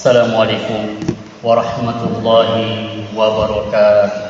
Assalamualaikum warahmatullahi wabarakatuh.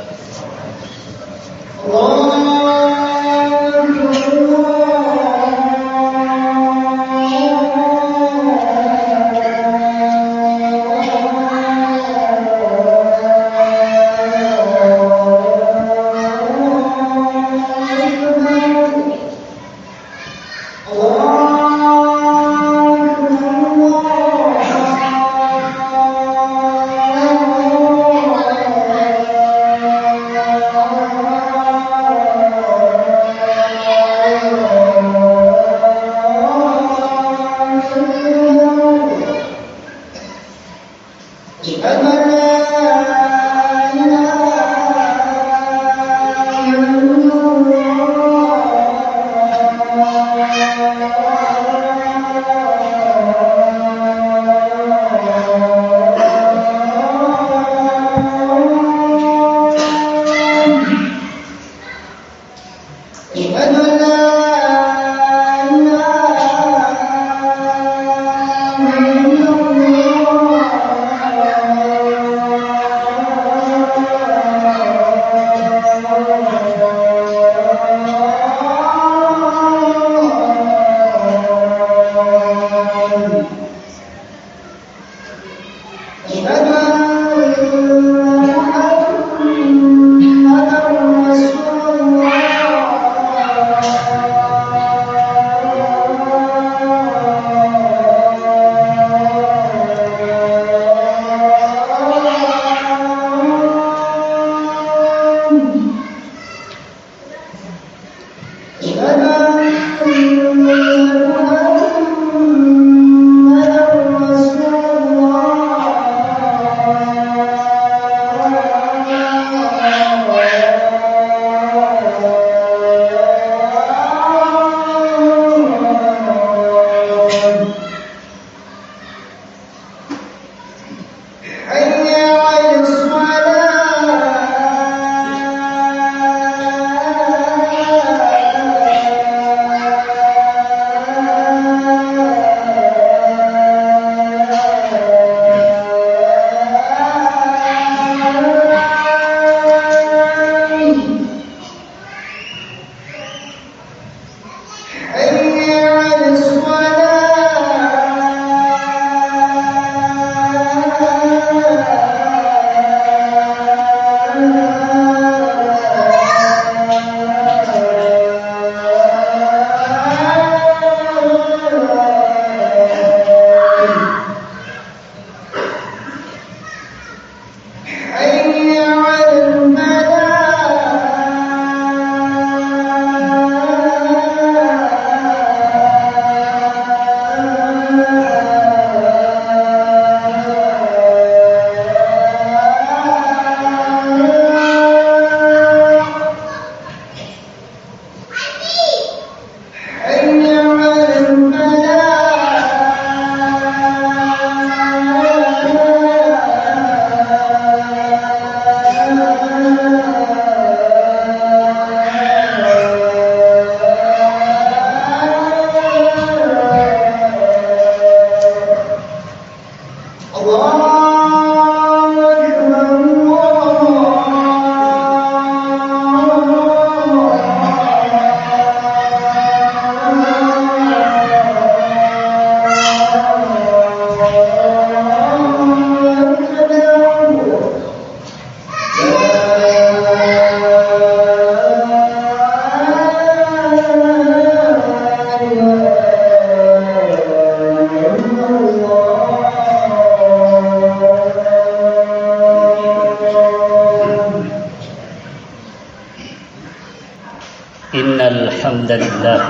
الحمد لله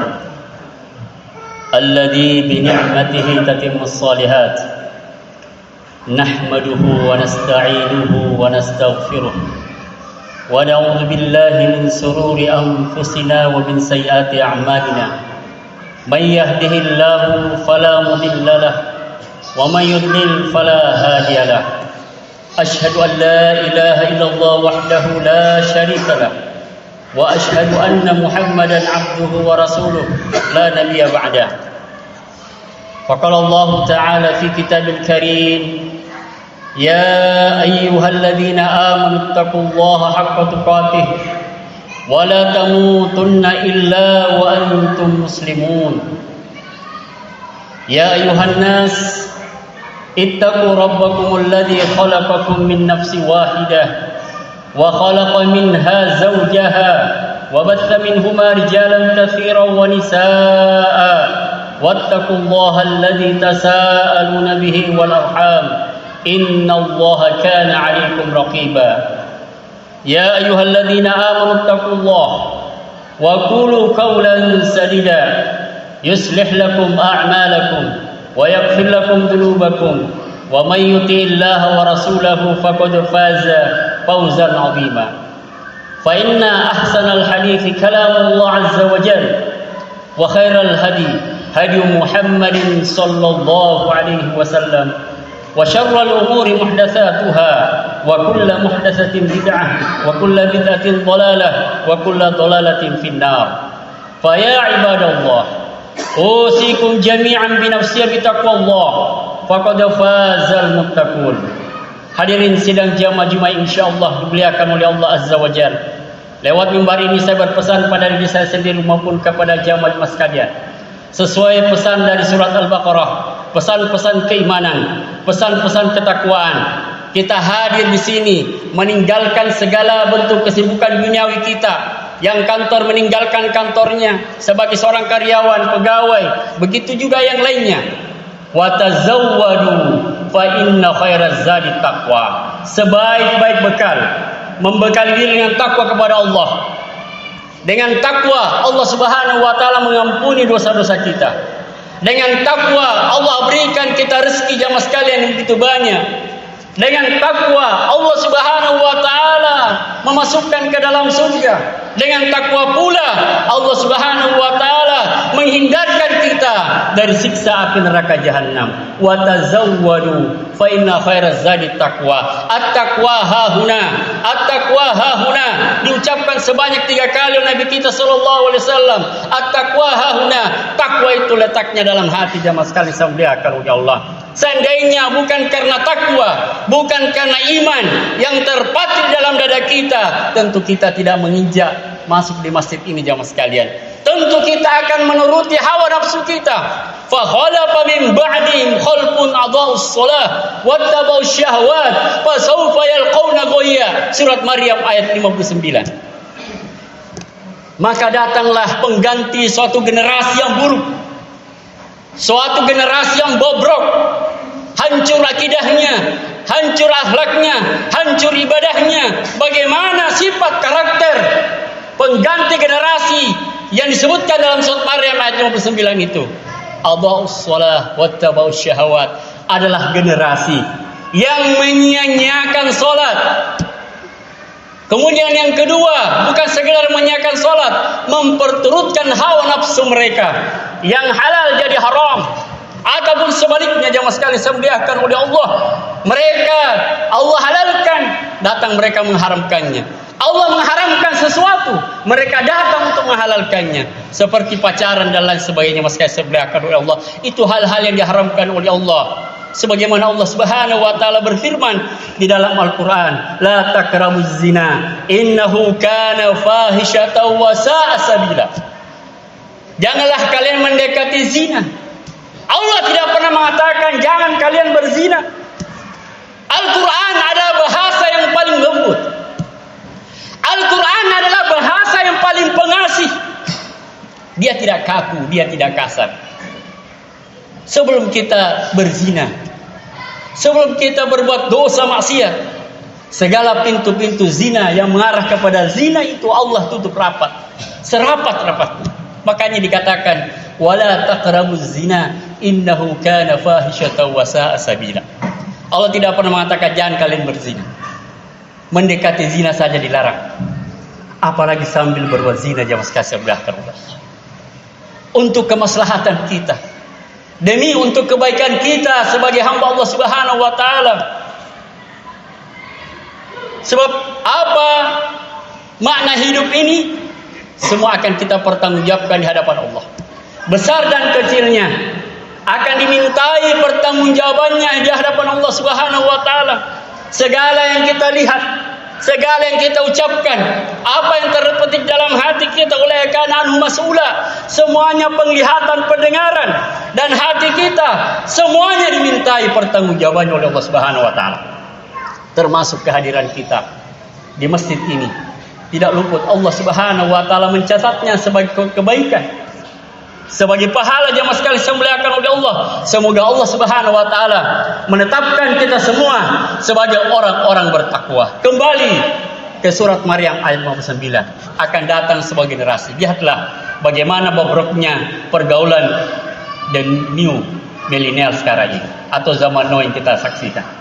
الذي بنعمته تتم الصالحات نحمده ونستعينه ونستغفره ونعوذ بالله من شرور أنفسنا ومن سيئات أعمالنا من يهده الله فلا مضل له ومن يضلل فلا هادي له أشهد أن لا إله إلا الله وحده لا شريك له وأشهد أن محمدا عبده ورسوله لا نبي بعده. فقال الله تعالى في كتاب الكريم يا أيها الذين آمنوا اتقوا الله حق تقاته ولا تموتن إلا وأنتم مسلمون يا أيها الناس اتقوا ربكم الذي خلقكم من نفس واحدة وخلق منها زوجها وبث منهما رجالا كثيرا ونساء واتقوا الله الذي تساءلون به والأرحام إن الله كان عليكم رقيبا يا أيها الذين آمنوا اتقوا الله وقولوا قولا سديدا يصلح لكم أعمالكم ويغفر لكم ذنوبكم ومن يطع الله ورسوله فقد فاز فوزا عظيما فإن أحسن الحديث كلام الله عز وجل وخير الهدي هدي محمد صلى الله عليه وسلم وشر الأمور محدثاتها وكل محدثة بدعة وكل بدعة ضلالة وكل ضلالة في النار فيا عباد الله أوصيكم جميعا بنفسي بتقوى الله فقد فاز المتقون. Hadirin sidang jamaah Jumat insyaallah dimuliakan oleh Allah Azza wa Jalla. Lewat mimbar ini saya berpesan pada diri saya sendiri maupun kepada jamaah Jumat sekalian. Sesuai pesan dari surat Al-Baqarah, pesan-pesan keimanan, pesan-pesan ketakwaan. Kita hadir di sini meninggalkan segala bentuk kesibukan duniawi kita. Yang kantor meninggalkan kantornya sebagai seorang karyawan, pegawai, begitu juga yang lainnya. Wa tazawwadu fa inna khairaz zadi taqwa. Sebaik-baik bekal, membekali diri dengan takwa kepada Allah. Dengan takwa Allah Subhanahu wa taala mengampuni dosa-dosa kita. Dengan takwa Allah berikan kita rezeki jamaah sekalian yang begitu banyak. Dengan takwa Allah Subhanahu wa taala memasukkan ke dalam surga. Dengan takwa pula Allah Subhanahu wa taala menghindarkan kita dari siksa api neraka jahanam. Wa tazawwadu fa inna khairaz zadi taqwa. At-taqwa hahuna, at-taqwa hahuna diucapkan sebanyak 3 kali oleh Nabi kita sallallahu alaihi wasallam. At-taqwa hahuna, takwa itu letaknya dalam hati jamaah sekalian saya muliakan oleh Allah. Seandainya bukan karena takwa, bukan karena iman yang terpatri dalam dada kita, tentu kita tidak menginjak masuk di masjid ini jamaah sekalian. Tentu kita akan menuruti hawa nafsu kita. Fa khalafa min ba'dihim khalqun adaa'us shalah wattaba'us syahwat fa sawfa yalqawna ghayya. Surat Maryam ayat 59. Maka datanglah pengganti suatu generasi yang buruk, suatu generasi yang bobrok, hancur akidahnya, hancur akhlaknya, hancur ibadahnya. Bagaimana sifat karakter pengganti generasi yang disebutkan dalam surat Maryam ayat 59 itu? Adaa'us shalah wattaba'us syahawat, adalah generasi yang menyia-nyiakan salat. Kemudian yang kedua, bukan sekedar menyiapkan salat, memperturutkan hawa nafsu mereka. Yang halal jadi haram, ataupun sebaliknya jamaah sekalian dimuliakan oleh Allah. Mereka Allah halalkan, datang mereka mengharamkannya. Allah mengharamkan sesuatu, mereka datang untuk menghalalkannya. Seperti pacaran dan lain sebagainya, jamaah sekalian dimuliakan oleh Allah. Itu hal-hal yang diharamkan oleh Allah. Sebagaimana Allah Subhanahu wa taala berfirman di dalam Al-Qur'an, la taqrabuz zina innahu kana fahisyatan wa sa'a sabila. Janganlah kalian mendekati zina. Allah tidak pernah mengatakan jangan kalian berzina. Al-Qur'an adalah bahasa yang paling lembut. Al-Qur'an adalah bahasa yang paling pengasih. Dia tidak kaku, dia tidak kasar. Sebelum kita berzina, sebelum kita berbuat dosa maksiat, segala pintu-pintu zina yang mengarah kepada zina itu Allah tutup rapat, serapat-rapatnya. Makanya dikatakan wala taqrabuz zina innahu kana fahisyatan wa sa'a sabila. Allah tidak pernah mengatakan jangan kalian berzina. Mendekati zina saja dilarang, apalagi sambil berbuat zina jamaah sekalian Allah. Untuk kemaslahatan kita, demi untuk kebaikan kita sebagai hamba Allah Subhanahu wa taala. Sebab apa makna hidup ini? Semua akan kita pertanggungjawabkan di hadapan Allah. Besar dan kecilnya, akan dimintai pertanggungjawabannya di hadapan Allah Subhanahu wa taala. Segala yang kita lihat, segala yang kita ucapkan, apa yang terpetik dalam hati kita, oleh karena anhu mas'ula, semuanya penglihatan, pendengaran dan hati kita, semuanya dimintai pertanggungjawabannya oleh Allah Subhanahu wa taala. Termasuk kehadiran kita di masjid ini, tidak luput Allah Subhanahu wa taala mencatatnya sebagai kebaikan, sebagai pahala jamaah sekalian dimuliakan oleh Allah. Semoga Allah Subhanahu wa taala menetapkan kita semua sebagai orang-orang bertakwa. Kembali ke surat Maryam ayat 59, akan datang sebuah generasi. Lihatlah bagaimana bobroknya pergaulan the new millennial sekarang ini, atau zaman now yang kita saksikan.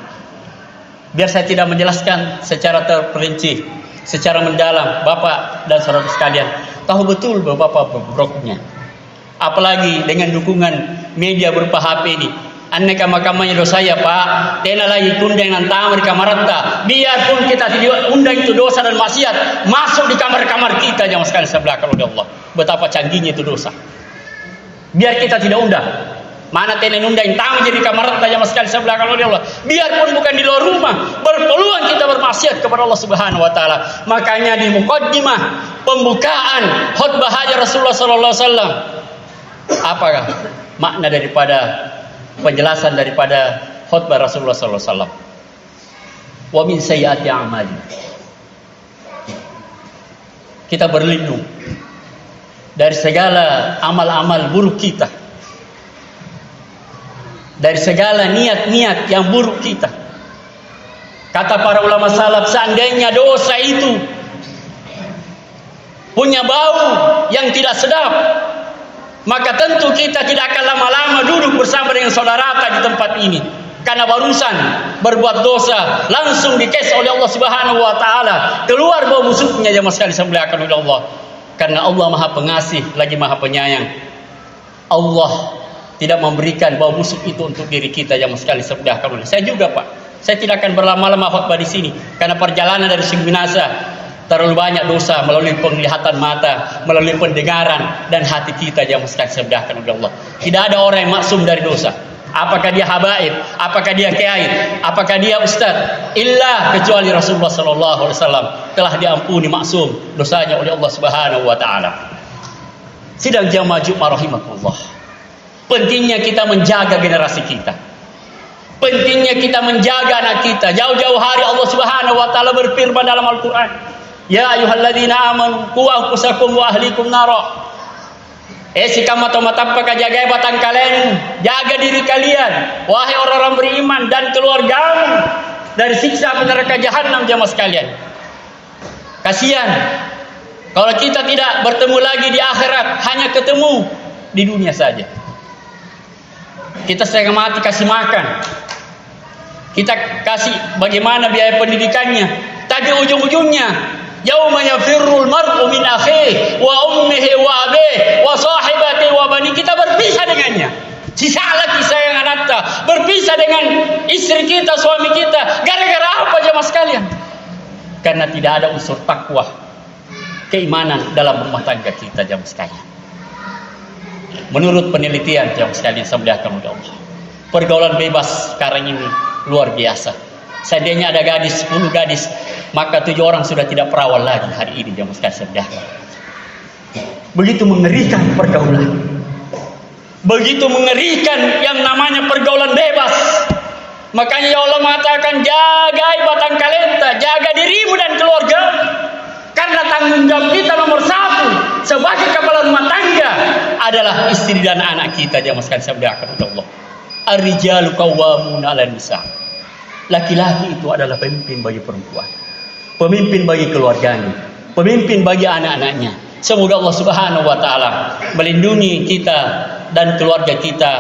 Biar saya tidak menjelaskan secara terperinci, secara mendalam, Bapak dan saudara sekalian tahu betul betapa bobroknya. Apalagi dengan dukungan media berupa HP ini. Anneka makamanya dosa ya Pak, tena lagi kundang nantama di kamar kita. Biarpun kita tidak undang itu dosa dan maksiat, masuk di kamar-kamar kita jamaah sekalian sebelah kalau Allah. Betapa canggihnya itu dosa. Biar kita tidak undang. Mana tena undang tamu jadi kamar kita jamaah sekalian sebelah kalau Allah. Biarpun bukan di luar rumah, berpeluang kita bermaksiat kepada Allah Subhanahu wa taala. Makanya di muqaddimah pembukaan khutbah haji Rasulullah sallallahu alaihi wasallam, apakah makna daripada penjelasan daripada khutbah Rasulullah sallallahu alaihi wasallam? Wa min sayyiati a'mali. Kita berlindung dari segala amal-amal buruk kita, dari segala niat-niat yang buruk kita. Kata para ulama salaf, seandainya dosa itu punya bau yang tidak sedap, maka tentu kita tidak akan lama-lama duduk bersama dengan saudara di tempat ini. Karena barusan berbuat dosa, langsung dikes oleh Allah Subhanahu wa taala, keluar bau busuknya jemaah sekalian dimuliakan oleh Allah. Karena Allah Maha Pengasih lagi Maha Penyayang. Allah tidak memberikan bau busuk itu untuk diri kita jemaah sekalian dimuliakan oleh Allah. Saya juga, Pak. Saya tidak akan berlama-lama khutbah di sini karena perjalanan dari Binasa terlalu banyak dosa melalui penglihatan mata, melalui pendengaran dan hati kita yang mesti disebdahkan oleh Allah. Tidak ada orang yang maksum dari dosa. Apakah dia habaib, apakah dia kiai, apakah dia ustaz, illa kecuali Rasulullah sallallahu alaihi wasallam telah diampuni maksum dosanya oleh Allah Subhanahu wa taala. Sidang jamaah Jumat rahimakumullah. Pentingnya kita menjaga generasi kita. Pentingnya kita menjaga anak kita. Jauh-jauh hari Allah Subhanahu wa taala berfirman dalam Al-Qur'an, ya ayyuhalladzina amanu qu anfusakum wa ahlikum nara. Sikam atau matapaka jaga batang kalian, jaga diri kalian wahai orang-orang beriman dan keluargamu dari siksa neraka jahanam jamaah sekalian. Kasihan kalau kita tidak bertemu lagi di akhirat, hanya ketemu di dunia saja. Kita setengah mati kasih makan, kita kasih bagaimana biaya pendidikannya, tapi ujung-ujungnya yauma yafirrul mar'u min akhihi wa ummihi wa abihi wa sahibatihi wa bani, kita berpisah dengannya. Sisa lagi sayang anaknya, berpisah dengan istri kita, suami kita. Gara-gara apa jemaah sekalian? Karena tidak ada unsur takwa, keimanan dalam rumah tangga kita jemaah sekalian. Menurut penelitian jemaah sekalian semuliakan oleh Allah, pergaulan bebas sekarang ini luar biasa. Seandainya ada 10 gadis, maka 7 orang sudah tidak perawan lagi hari ini jemaah sekalian. Begitu mengerikan pergaulan. Begitu mengerikan yang namanya pergaulan bebas. Makanya ya Allah mengatakan, jaga batang kalenta, jaga dirimu dan keluarga. Karena tanggung jawab kita nomor 1 sebagai kepala rumah tangga adalah istri dan anak kita jemaah sekalian Allah. Ar-rijalu qawwamuna 'alan nisa. Laki-laki itu adalah pemimpin bagi perempuan, pemimpin bagi keluarganya, pemimpin bagi anak-anaknya. Semoga Allah Subhanahu wa taala melindungi kita dan keluarga kita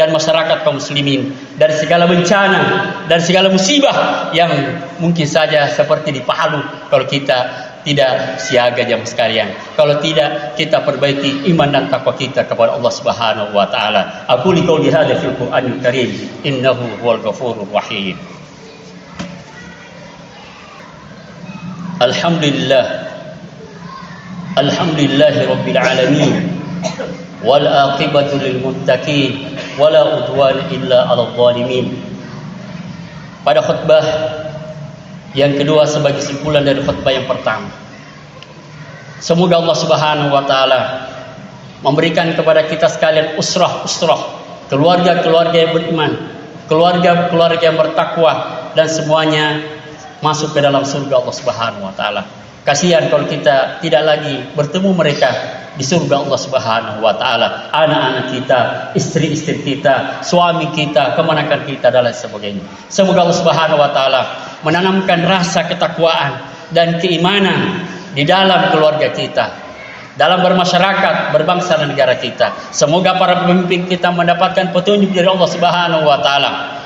dan masyarakat kaum muslimin dari segala bencana, dari segala musibah yang mungkin saja seperti di Palu kalau kita tidak siaga jamaah sekalian. Kalau tidak, kita perbaiki iman dan takwa kita kepada Allah Subhanahu wa taala. Aku li qouli hadza fil Qur'anil Karim, innahu huwal ghafurur rahim. Alhamdulillah, alhamdulillahi rabbil alamin, wal aqibatu lil muttaqin wala udwan illa 'alal zalimin. Pada khutbah yang kedua sebagai kesimpulan dari khutbah yang pertama, semoga Allah Subhanahu wa taala memberikan kepada kita sekalian usrah, keluarga-keluarga yang beriman, keluarga-keluarga yang bertakwa, dan semuanya masuk ke dalam surga Allah Subhanahu wa taala. Kasihan kalau kita tidak lagi bertemu mereka di surga Allah Subhanahu wa taala. Anak-anak kita, istri-istri kita, suami kita, kemenakan kita dan lain sebagainya. Semoga Allah Subhanahu wa taala menanamkan rasa ketakwaan dan keimanan di dalam keluarga kita, dalam bermasyarakat, berbangsa dan negara kita. Semoga para pemimpin kita mendapatkan petunjuk dari Allah Subhanahu wa taala.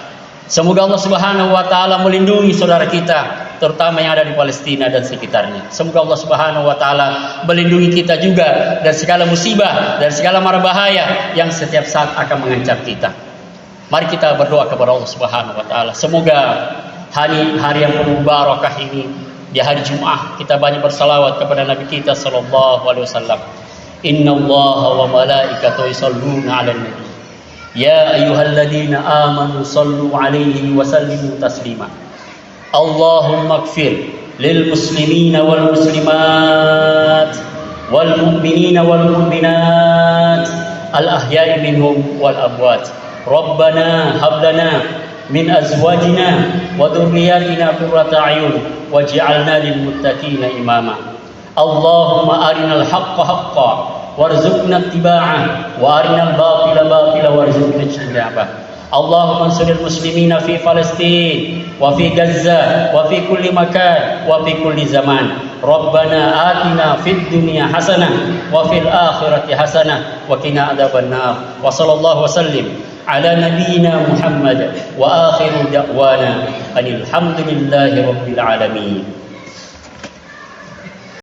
Semoga Allah Subhanahu wa taala melindungi saudara kita, terutama yang ada di Palestina dan sekitarnya. Semoga Allah Subhanahu wa taala melindungi kita juga dari segala musibah dan segala mara bahaya yang setiap saat akan mengancam kita. Mari kita berdoa kepada Allah Subhanahu wa taala. Semoga hari yang penuh barakah ini, di hari Jumat, kita banyak bersalawat kepada Nabi kita sallallahu alaihi wasallam. Innallaha wa malaikatahu yusholluna 'alan nabi. Ya ayyuhalladzina amanu shallu 'alaihi wa sallimu taslima. Allahumma ighfir lil muslimina wal muslimat wal mu'minina wal mu'minat al ahya'i minhum wal amwat. Rabbana hab lana min azwajina wa dhurriyyatina qurrata a'yun waj'alna lil muttaqina imama. Allahumma arinal haqqa haqqan warzuqna ittiba'ah wa arinal batila batila warzuqna ijtinabah. Allahumma ansuril muslimina fi Palestin wa fi Gaza wa fi kulli makan wa fi kulli zaman. Rabbana atina fid dunya hasanah wa fil akhirati hasanah wa qina adzabannar. Wa sallallahu wasallim ala nabiyyina Muhammad wa akhiru da'wana alhamdulillahi rabbil alamin.